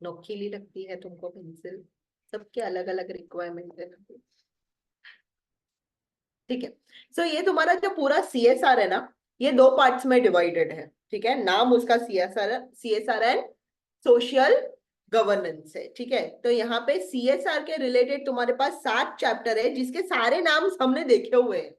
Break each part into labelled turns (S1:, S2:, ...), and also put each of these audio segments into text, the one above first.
S1: नोकीली लगती है तुमको पेंसिल? सबके अलग अलग रिक्वायरमेंट है ना। ठीक है। सो ये तुम्हारा जो पूरा सीएसआर है ना, ये दो पार्ट्स में डिवाइडेड है। ठीक है, नाम उसका सीएसआर एंड सोशल गवर्नेंस है। ठीक है, तो यहाँ पे सीएसआर के रिलेटेड तुम्हारे पास 7 चैप्टर है, जिसके सारे नाम हमने देखे हुए हैं।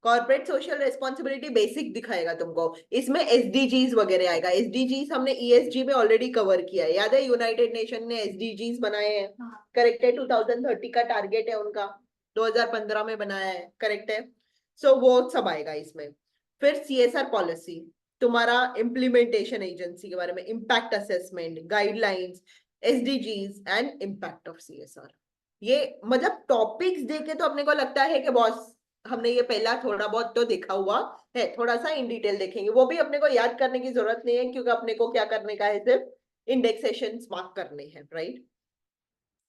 S1: कॉर्पोरेट सोशल रेस्पॉन्सिबिलिटी बेसिक दिखाएगा तुमको, इसमें एसडीजीज वगैरह आएगा। एसडीजीज हमने ईएसजी में ऑलरेडी कवर किया है, याद है? यूनाइटेड नेशन ने एसडीजीज बनाए हैं। करेक्ट है, 2030 का टारगेट है उनका, 2015 में बनाया है। करेक्ट है। सो वो सब आएगा इसमें। फिर सीएसआर पॉलिसी, तुम्हारा इम्प्लीमेंटेशन एजेंसी के बारे में, impact assessment, guidelines, SDGs and impact of CSR. ये मतलब टॉपिक्स देखे तो अपने को लगता है कि बॉस हमने ये पहला थोड़ा बहुत तो देखा हुआ है, थोड़ा सा इन डिटेल देखेंगे। वो भी अपने को याद करने की जरूरत नहीं है, क्योंकि अपने को क्या करने का है, सिर्फ इंडेक्सेशन मार्क करने हैं, राइट?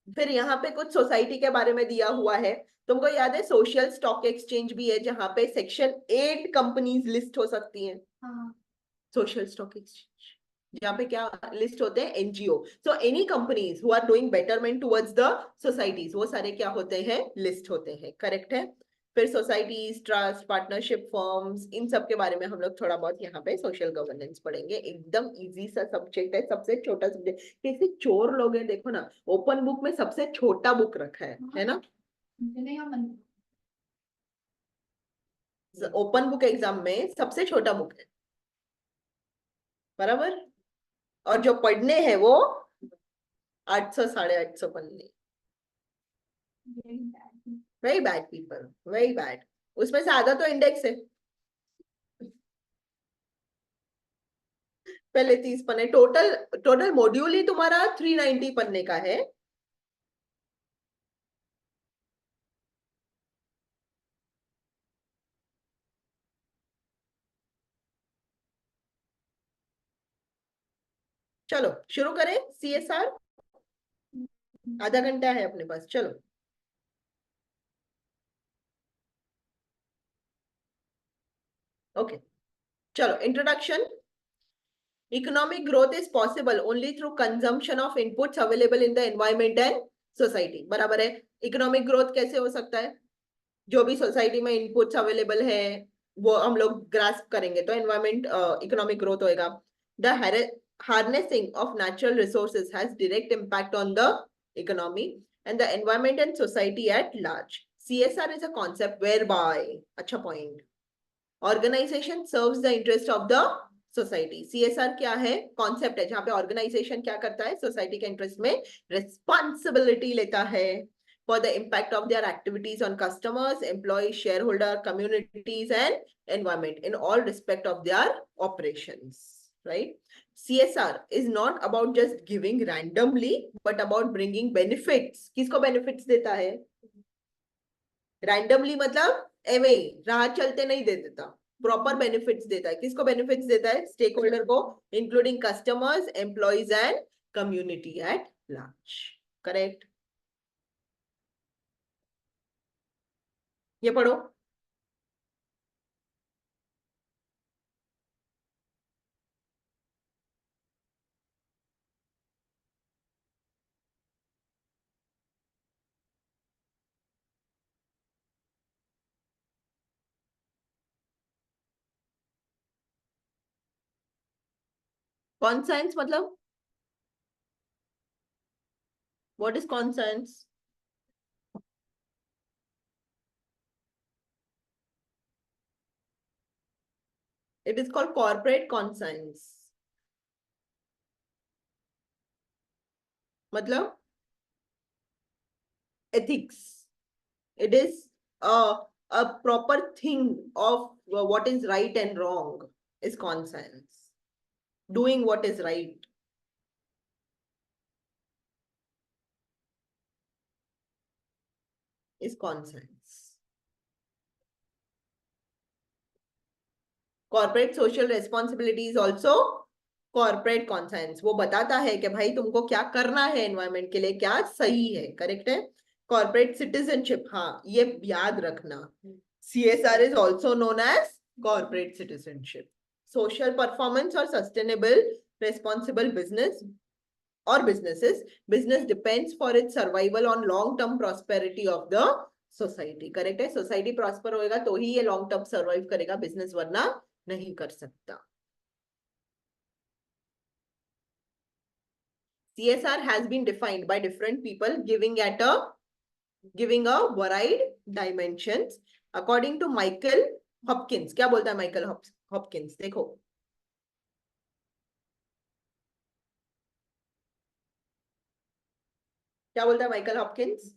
S1: फिर यहाँ पे कुछ सोसाइटी के बारे में दिया हुआ है। तुमको याद है सोशल स्टॉक एक्सचेंज भी है, जहां पे सेक्शन 8 कंपनीज लिस्ट हो सकती हैं। सोशल स्टॉक एक्सचेंज जहाँ पे क्या लिस्ट होते हैं? NGO. So any companies who are doing betterment towards the societies, वो सारे क्या होते हैं? लिस्ट होते हैं। करेक्ट है। फिर सोसाइटीज, ट्रस्ट, पार्टनरशिप फर्म्स, इन सब के बारे में हम लोग थोड़ा बहुत यहाँ पे सोशल गवर्नेंस पढ़ेंगे। एकदम इजी सा सब्जेक्ट है, सबसे छोटा सब्जेक्ट। कैसे चोर लोग हैं देखो ना, ओपन बुक में सबसे छोटा बुक रखा है ना? ओपन बुक एग्जाम में सबसे छोटा बुक है, बराबर। और जो पढ़ने हैं वो 800 850 पन्ने। Very bad people, very bad. उसमें से आधा तो इंडेक्स है। पहले 30 पन्ने टोटल। टोटल मॉड्यूल ही तुम्हारा 390 पन्ने का है। चलो शुरू करें सीएसआर। आधा घंटा है अपने पास, चलो। ओके, चलो introduction. Economic growth is possible only through consumption of inputs available in the environment and society. बराबर है। इकोनॉमिक ग्रोथ कैसे हो सकता है? जो भी सोसाइटी में इनपुट्स अवेलेबल है वो हम लोग ग्रास्प करेंगे तो एनवायरमेंट इकोनॉमिक ग्रोथ होएगा। The harnessing of natural resources has direct impact on the economy and the environment and society at large. CSR is a concept whereby, अच्छा point, organization serves the interest of the society. CSR क्या है? Concept है जहां पे organisation क्या करता है? Society के इंटरेस्ट में रिस्पॉन्सिबिलिटी लेता है for the impact of their activities on customers, employees, shareholder, communities, and environment in all respect of their operations. Right? CSR is not about just giving randomly, but about bringing benefits. किसको benefits देता है? Randomly मतलब एवे राह चलते नहीं दे देता, proper benefits देता है। किसको बेनिफिट्स देता है? स्टेक होल्डर को, including customers, employees and community at large. Correct. ये पढ़ो। कॉन्सेंस मतलब? What is conscience? It is called corporate conscience. मतलब ethics. It is a proper thing of what is right and wrong is conscience. Doing what is right. Is conscience. Corporate social responsibility is also corporate conscience. वो बताता है कि भाई तुमको क्या करना है एनवायरमेंट के लिए, क्या सही है, करेक्ट है. कॉर्पोरेट सिटीजनशिप, हाँ ये याद रखना. CSR is also known as corporate citizenship. Social performance और sustainable responsible business or businesses. Business depends for its survival on long term prosperity of the society. Correct है. सोसाइटी प्रॉस्पर होएगा तो ही ये long term survive करेगा, business वरना नहीं कर सकता. CSR has been defined by different people giving a varied dimensions according to Michael Hopkins. क्या बोलता है माइकल हॉपकिंस? देखो क्या बोलता है माइकल हॉपकिंस.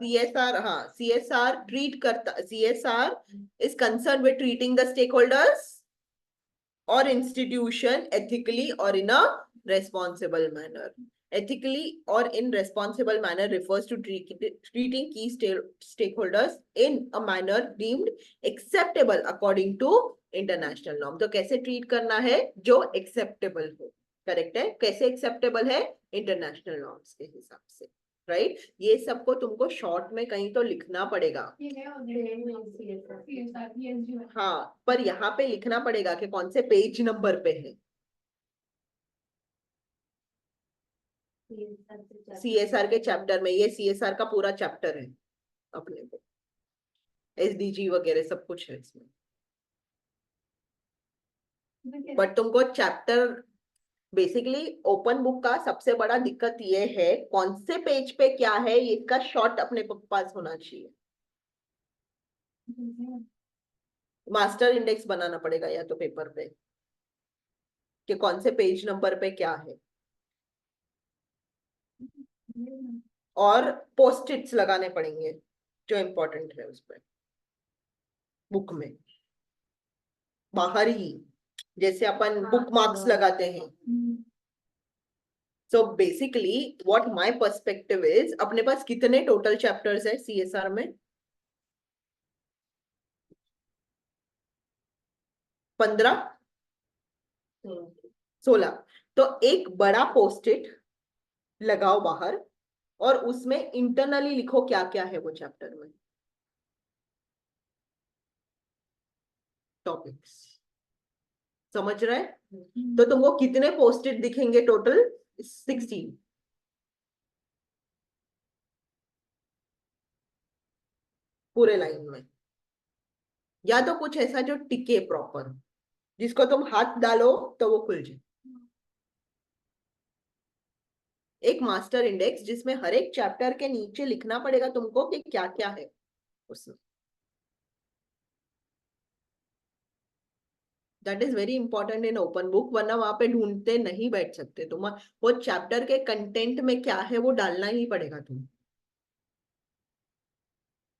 S1: CSR, हाँ CSR ट्रीट करता, CSR is concerned with treating the stakeholders or institution ethically or in a responsible manner. Ethically or in responsible manner refers to treating key stakeholders in a manner deemed acceptable according to international norm. तो कैसे treat करना है? जो acceptable हो. Correct है. कैसे acceptable है? International norms के हिसाब से. राइट ये सबको तुमको शॉर्ट में कहीं तो लिखना पड़ेगा. हाँ पर यहाँ पे लिखना पड़ेगा कि कौन से पेज नंबर पे है. सीएसआर के चैप्टर में, ये सीएसआर का पूरा चैप्टर है अपने को. एसडीजी वगैरह सब कुछ है इसमें. बट तुमको चैप्टर बेसिकली ओपन बुक का सबसे बड़ा दिक्कत ये है कौन से पेज पे क्या है, इसका शॉर्ट अपने पास होना चाहिए. मास्टर इंडेक्स बनाना पड़ेगा या तो पेपर पे कि कौन से पेज नंबर पे क्या है. और पोस्ट इट्स लगाने पड़ेंगे जो इम्पोर्टेंट है उस पर बुक में बाहर ही, जैसे अपन बुक मार्क्स लगाते हैं. So basically what my perspective is, अपने पास कितने टोटल चैप्टर्स है सीएसआर में? 15 16. तो एक बड़ा पोस्ट इट लगाओ बाहर और उसमें इंटरनली लिखो क्या क्या है वो चैप्टर में टॉपिक्स. समझ रहे हैं? तो तुमको कितने पोस्ट इट दिखेंगे टोटल? 16 पूरे लाइन में. या तो कुछ ऐसा जो टिके प्रॉपर, जिसको तुम हाथ डालो तो वो खुल जाए. एक मास्टर इंडेक्स जिसमें हर एक चैप्टर के नीचे लिखना पड़ेगा तुमको कि क्या क्या है उसमें. That is very important in open book, वरना वहां पे ढूंढते नहीं बैठ सकते तुम. वो चैप्टर के कंटेंट में क्या है वो डालना ही पड़ेगा तुम,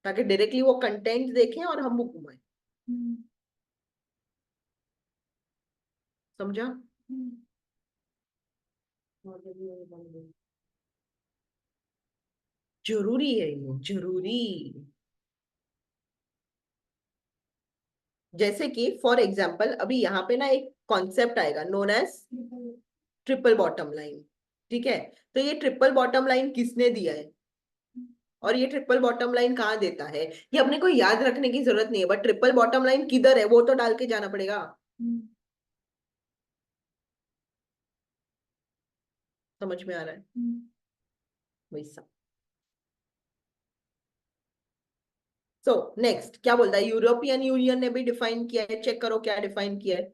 S1: ताकि डायरेक्टली वो कंटेंट देखें और हम बुक घुमाएं. समझा? जरूरी है ये, जरूरी. जैसे कि फॉर एग्जाम्पल अभी यहाँ पे ना एक कॉन्सेप्ट आएगा known as triple bottom line. ठीक है. तो ये ट्रिपल बॉटम लाइन किसने दिया है और ये ट्रिपल बॉटम लाइन कहाँ देता है, ये अपने को याद रखने की जरूरत नहीं है, बट ट्रिपल बॉटम लाइन किधर है वो तो डाल के जाना पड़ेगा. समझ में आ रहा है? वैसा. सो नेक्स्ट क्या बोलता है, यूरोपियन यूनियन ने भी डिफाइन किया है. चेक करो क्या डिफाइन किया है.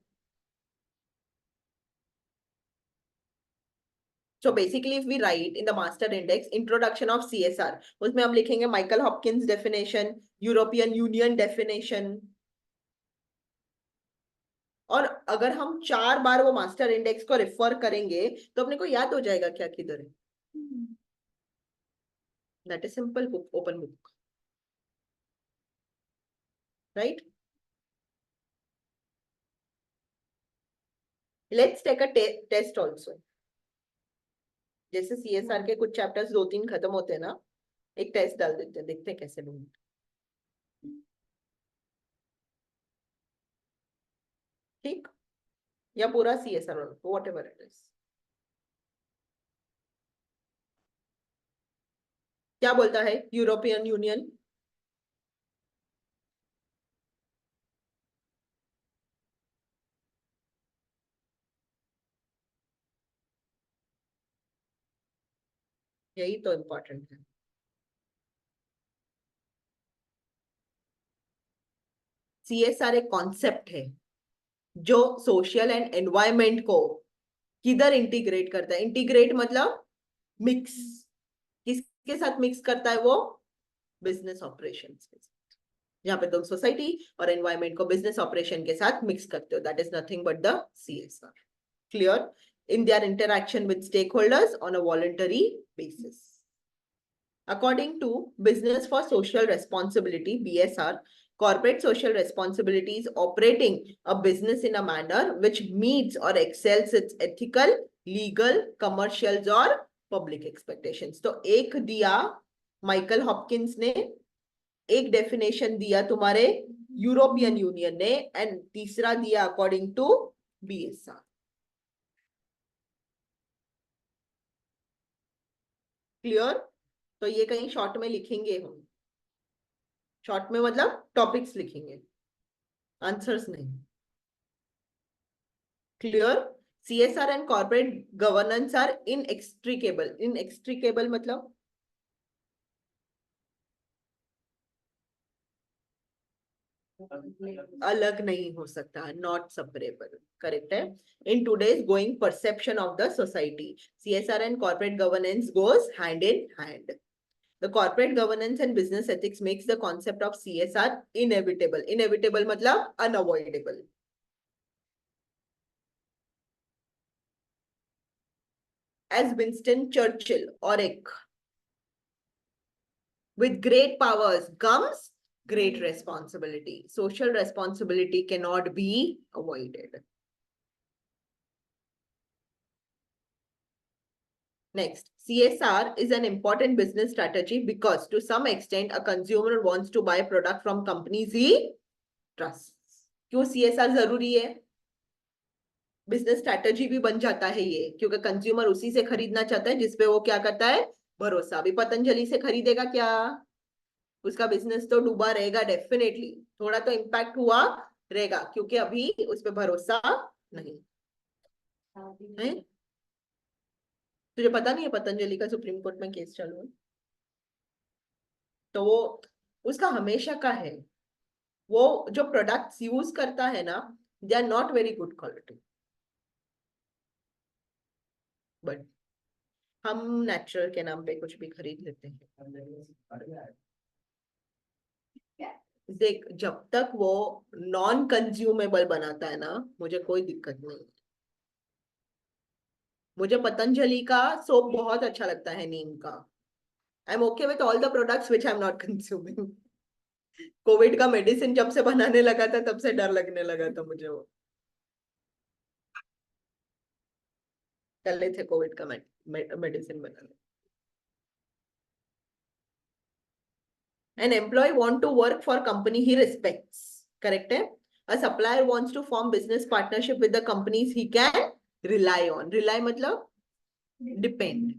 S1: So basically, if we write in the master index introduction of CSR, उसमें हम लिखेंगे Michael Hopkins definition, European union definition, और अगर हम 4 बार वो मास्टर इंडेक्स को रेफर करेंगे तो अपने को याद हो जाएगा क्या किधर है. That is simple book, open book, right. Let's take a test also. जैसे सीएसआर के कुछ चैप्टर्स 2-3 खत्म होते हैं ना, एक टेस्ट डाल देते हैं, देखते हैं कैसे ढूंढ. ठीक, या पूरा CSR what ever it is. क्या बोलता है यूरोपियन यूनियन? यही तो इम्पोर्टेंट है. सीएसआर एक कॉन्सेप्ट है जो सोशल एंड एनवायरमेंट को किधर इंटीग्रेट करता है. इंटीग्रेट मतलब मिक्स. किसके साथ मिक्स करता है वो? बिजनेस ऑपरेशन के साथ. जहाँ पे तुम सोसाइटी और एनवायरमेंट को बिजनेस ऑपरेशन के साथ मिक्स करते हो. That is nothing but the CSR. Clear? In their interaction with stakeholders on a voluntary basis. According to Business for Social Responsibility, BSR, corporate social responsibility is operating a business in a manner which meets or excels its ethical, legal, commercials or public expectations. तो एक दिया Michael Hopkins ने, एक definition दिया तुम्हारे European union ने, and तीसरा दिया अकॉर्डिंग टू बीएसआर. क्लियर? तो ये कहीं शॉर्ट में लिखेंगे हम. शॉर्ट में मतलब टॉपिक्स लिखेंगे, आंसर्स नहीं. Clear? CSR and corporate governance are inextricable. Inextricable मतलब अलग नहीं हो सकता, नॉट सेपरेबल. करेक्ट है. In today's going perception of the society, CSR and corporate governance goes hand in hand. The corporate governance and business ethics makes the concept of CSR inevitable. Inevitable मतलब unavoidable. As Winston Churchill or एक, with great powers comes great responsibility. Social responsibility cannot be avoided. Next, CSR is an important business strategy because to some extent a consumer wants to buy product from companies he trusts. क्यों CSR जरूरी है? Business strategy भी बन जाता है ये, क्योंकि consumer उसी से खरीदना चाहता है जिसपे वो क्या करता है, भरोसा. अभी पतंजलि से खरीदेगा क्या? उसका बिजनेस तो डूबा रहेगा डेफिनेटली. थोड़ा तो इम्पैक्ट हुआ रहेगा क्योंकि अभी उस पर भरोसा नहीं है. तुझे पता नहीं है पतंजलि का सुप्रीम कोर्ट में केस चालू है? तो वो उसका हमेशा का है. वो जो प्रोडक्ट्स यूज करता है ना, they are not very good quality. But हम नेचुरल के नाम पे कुछ भी खरीद लेते हैं. देख, जब तक वो नॉन कंज्यूमेबल बनाता है ना, मुझे कोई दिक्कत नहीं. मुझे पतंजलि का सोप बहुत अच्छा लगता है, नीम का. I am okay with all the products which I am not consuming. Covid का मेडिसिन जब से बनाने लगा था तब से डर लगने लगा था मुझे वो. चले थे कोविड का मेडिसिन बनाने. An employee want to work for company he respects. Correct है. A supplier wants to form business partnership with the companies he can rely on. Rely मतलब depend.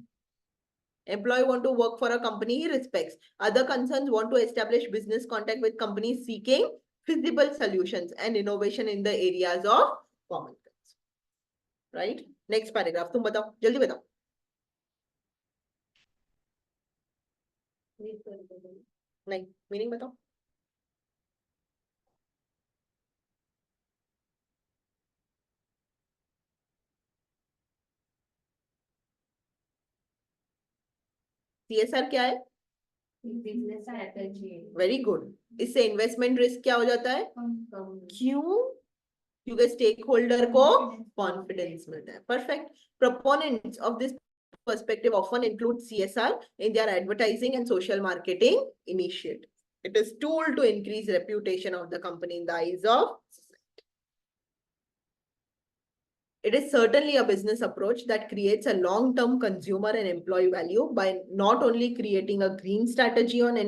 S1: Employee want to work for a company he respects. Other concerns want to establish business contact with companies seeking feasible solutions and innovation in the areas of common sense. Right? Next paragraph. तुम बताओ, जल्दी बताओ. नहीं, meaning बताओ. CSR क्या है?
S2: Business strategy.
S1: Very good. इससे investment risk क्या हो जाता है? क्यों? क्योंकि स्टेक होल्डर को कॉन्फिडेंस मिलता है। Perfect. Proponents of this perspective often include CSR in their advertising and social marketing initiatives. It is tool to increase reputation of the company in the eyes of society. It is certainly a business approach that creates a long-term consumer and employee value by not only creating a green strategy on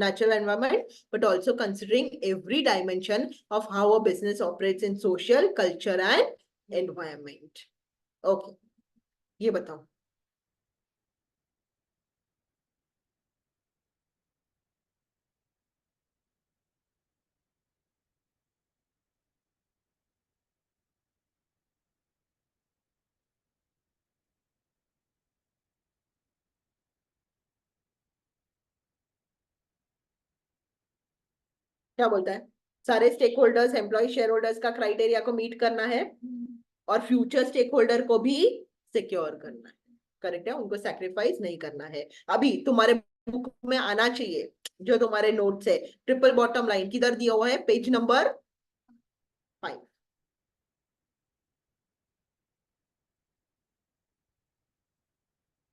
S1: natural environment, but also considering every dimension of how a business operates in social, culture and environment. Okay, ये बताओ। क्या बोलता है? सारे stakeholders, employ shareholders का criteria को meet करना है और फ्यूचर स्टेक होल्डर को भी सिक्योर करना है। करेक्ट है, उनको सैक्रिफाइस नहीं करना है। अभी तुम्हारे बुक में आना चाहिए जो तुम्हारे नोट्स है, ट्रिपल बॉटम लाइन किधर दिया हुआ है? Page number 5।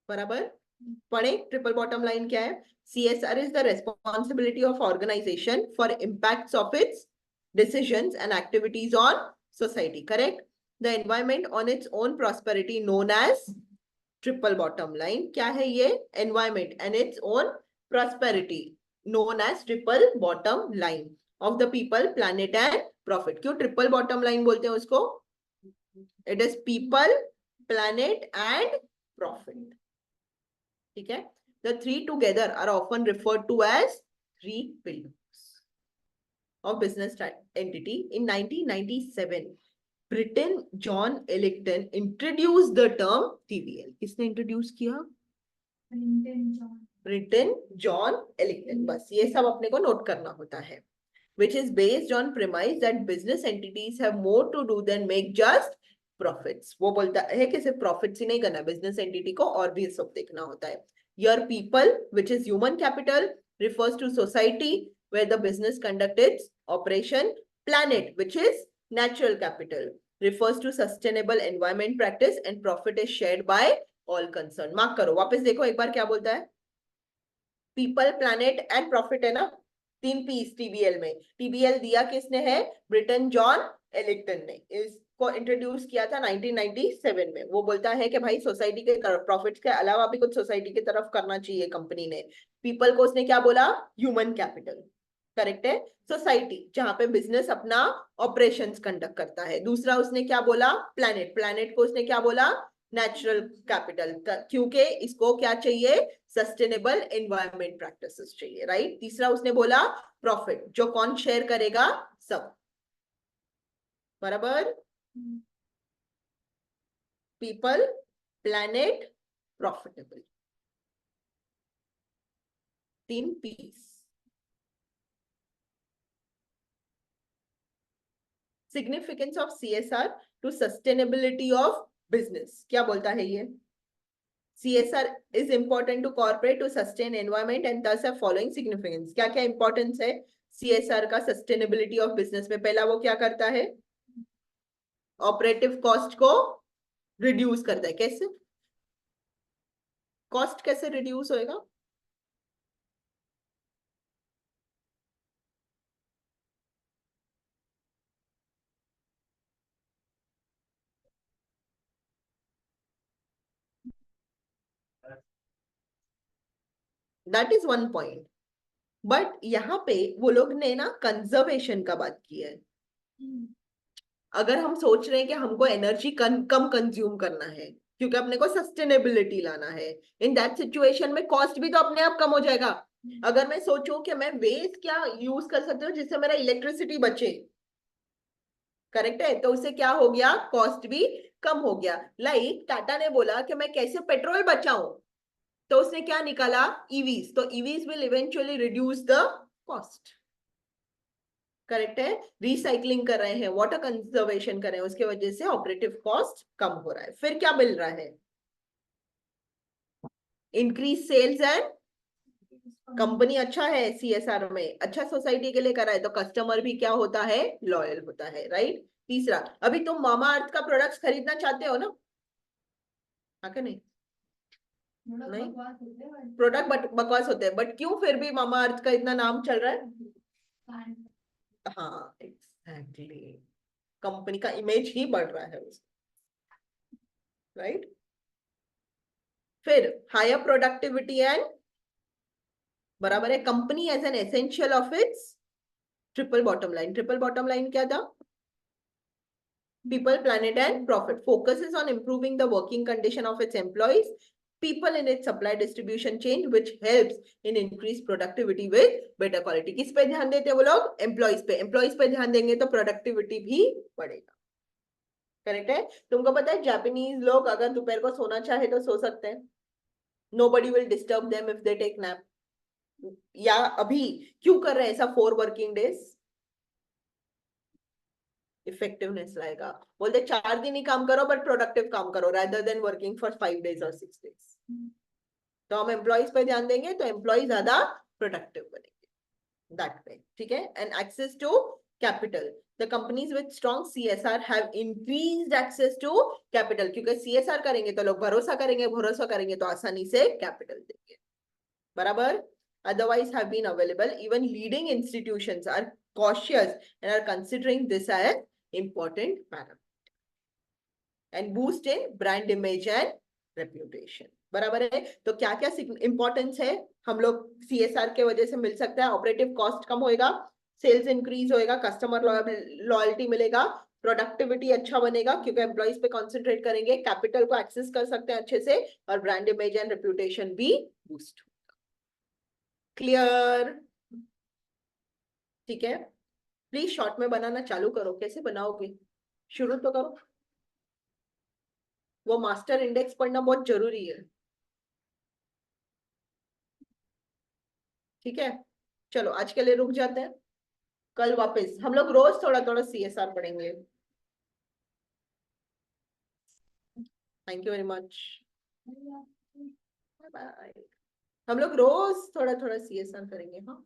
S1: बराबर पढ़े। ट्रिपल बॉटम लाइन क्या है? CSR is the responsibility of organization for impacts of its decisions and activities on society. Correct? The environment on its own prosperity known as triple bottom line. क्या है ये? Environment and its own prosperity known as triple bottom line of the people, planet and profit. क्यों ट्रिपल bottom लाइन बोलते हैं उसको? It is people, planet and profit. ठीक है। The three together are often referred to as three pillars of business entity. In 1997 Britain John Elkington introduce the term TVL। किसने introduce किया? Britain John Elkington. बस ये सब अपने को note करना होता है। which is based on premise that business entities have more to do than make just profits। वो बोलता है कि सिर्फ प्रॉफिट्स ही नहीं करना, बिजनेस एंटिटी को और भी सब देखना होता है। Your people, which is human capital, refers to society where the business conduct its operation. Planet, which is natural capital, refers to sustainable environment practice and profit is shared by all concerned। Mark करो, वापस देखो एक बार क्या बोलता है। People, planet and profit है ना, 3 piece TBL में। TBL दिया किसने है? ब्रिटेन जॉन एलिक्टन ने। इसको इंट्रोड्यूस किया था 1997 में। वो बोलता है कि भाई सोसाइटी के तरफ, प्रॉफिट्स के अलावा भी कुछ सोसाइटी की तरफ करना चाहिए कंपनी ने। पीपल को उसने क्या बोला? Human capital. करेक्ट है। सोसाइटी जहां पे बिजनेस अपना ऑपरेशंस कंडक्ट करता है। दूसरा उसने क्या बोला? प्लैनेट। प्लैनेट को उसने क्या बोला? नेचुरल कैपिटल, क्योंकि इसको क्या चाहिए? सस्टेनेबल एनवायरमेंट प्रैक्टिसेस चाहिए। राइट। तीसरा उसने बोला प्रॉफिट, जो कौन शेयर करेगा? सब। बराबर। People, planet, profitable, 3 P's. Significance of CSR to sustainability of business. क्या बोलता है ये? CSR is important to corporate to sustain environment and thus have following significance। क्या क्या इंपॉर्टेंस है CSR का सस्टेनेबिलिटी ऑफ बिजनेस में? पहला वो क्या करता है? ऑपरेटिव कॉस्ट को रिड्यूस करता है। कैसे? कॉस्ट कैसे रिड्यूस होएगा? That is one point. But यहाँ पे वो लोग ने ना कंजर्वेशन का बात की है। अगर हम सोच रहे हैं कि हमको एनर्जी कम कंज्यूम करना है क्योंकि अपने को सस्टेनेबिलिटी लाना है, इन दैट सिचुएशन में कॉस्ट भी तो अपने आप कम हो जाएगा। अगर मैं सोचूं कि मैं वेस्ट क्या यूज कर सकती हूँ जिससे मेरा इलेक्ट्रिसिटी बचे, करेक्ट है, तो उससे क्या हो गया? कॉस्ट भी कम हो गया। लाइक टाटा ने बोला कि मैं कैसे पेट्रोल बचाऊं, तो उसने क्या निकाला? ईवीज। तो EVs will eventually reduce the cost. Correct है। रिसाइकलिंग कर रहे हैं, वाटर कंजर्वेशन कर रहे हैं, उसके वजह से ऑपरेटिव कॉस्ट कम हो रहा है। फिर क्या मिल रहा है? इंक्रीज सेल्स एंड, कंपनी अच्छा है CSR में, अच्छा सोसाइटी के लिए कर रहा है, तो कस्टमर भी क्या होता है? लॉयल होता है। राइट। तीसरा, अभी तुम मामा अर्थ का प्रोडक्ट्स खरीदना चाहते हो ना, हाँ कि नहीं? नहीं, प्रोडक्ट बकवास होते हैं, बट क्यों फिर भी मामा अर्थ का इतना नाम चल रहा है? हाँ एग्जैक्टली, कंपनी का इमेज ही बढ़ रहा है उसका, राइट। फिर हायर प्रोडक्टिविटी एंड, बराबर है, company as an essential of its triple bottom line. Triple bottom line क्या था? People, planet, and profit. Focuses on improving the working condition of its employees, people in its supply distribution chain, which helps in increased productivity with better quality. किस पे ध्यान देते हैं वो लोग? Employees पे। एम्प्लॉइज पे ध्यान देंगे तो प्रोडक्टिविटी भी बढ़ेगा। करेक्ट है? तुमको पता है जापानीज लोग अगर दोपहर को सोना चाहे तो सो सकते हैं, nobody will disturb them if they take nap। या अभी क्यों कर रहे हैं ऐसा 4 वर्किंग डेज? इफेक्टिवनेस लाएगा। बोलते 4 दिन ही काम करो बट प्रोडक्टिव काम करो, rather than working for 5 days or 6 days। तो हम एम्प्लॉइज पे ध्यान देंगे तो एम्प्लॉय ज्यादा प्रोडक्टिव बनेंगे, दैट वे। ठीक है? And access to capital, the companies with strong CSR have increased access to capital, क्योंकि सीएसआर करेंगे तो लोग भरोसा करेंगे, भरोसा करेंगे तो आसानी से कैपिटल देंगे, बराबर। Otherwise have been available, even leading institutions are cautious and are considering this as important parameter, and boost in brand image and reputation। बराबर है? तो क्या क्या इंपॉर्टेंस है हम लोग सीएसआर के वजह से मिल सकता है? ऑपरेटिव कॉस्ट कम होएगा, सेल्स इंक्रीज होएगा, कस्टमर लॉयल्टी मिलेगा, प्रोडक्टिविटी अच्छा बनेगा क्योंकि एम्प्लॉइज पे कॉन्सेंट्रेट करेंगे, कैपिटल को एक्सेस कर सकते हैं अच्छे से, और ब्रांड इमेज एंड रेप्यूटेशन भी बूस्ट। क्लियर? ठीक है, प्लीज शॉर्ट में बनाना चालू करो। कैसे बनाओगे? शुरू तो करो। वो मास्टर इंडेक्स पढ़ना बहुत जरूरी है। ठीक है, चलो आज के लिए रुक जाते हैं, कल वापस हम लोग रोज थोड़ा थोड़ा सीएसआर पढ़ेंगे। Thank you very much, bye bye. हम लोग रोज थोड़ा थोड़ा सीएसआर करेंगे, हाँ।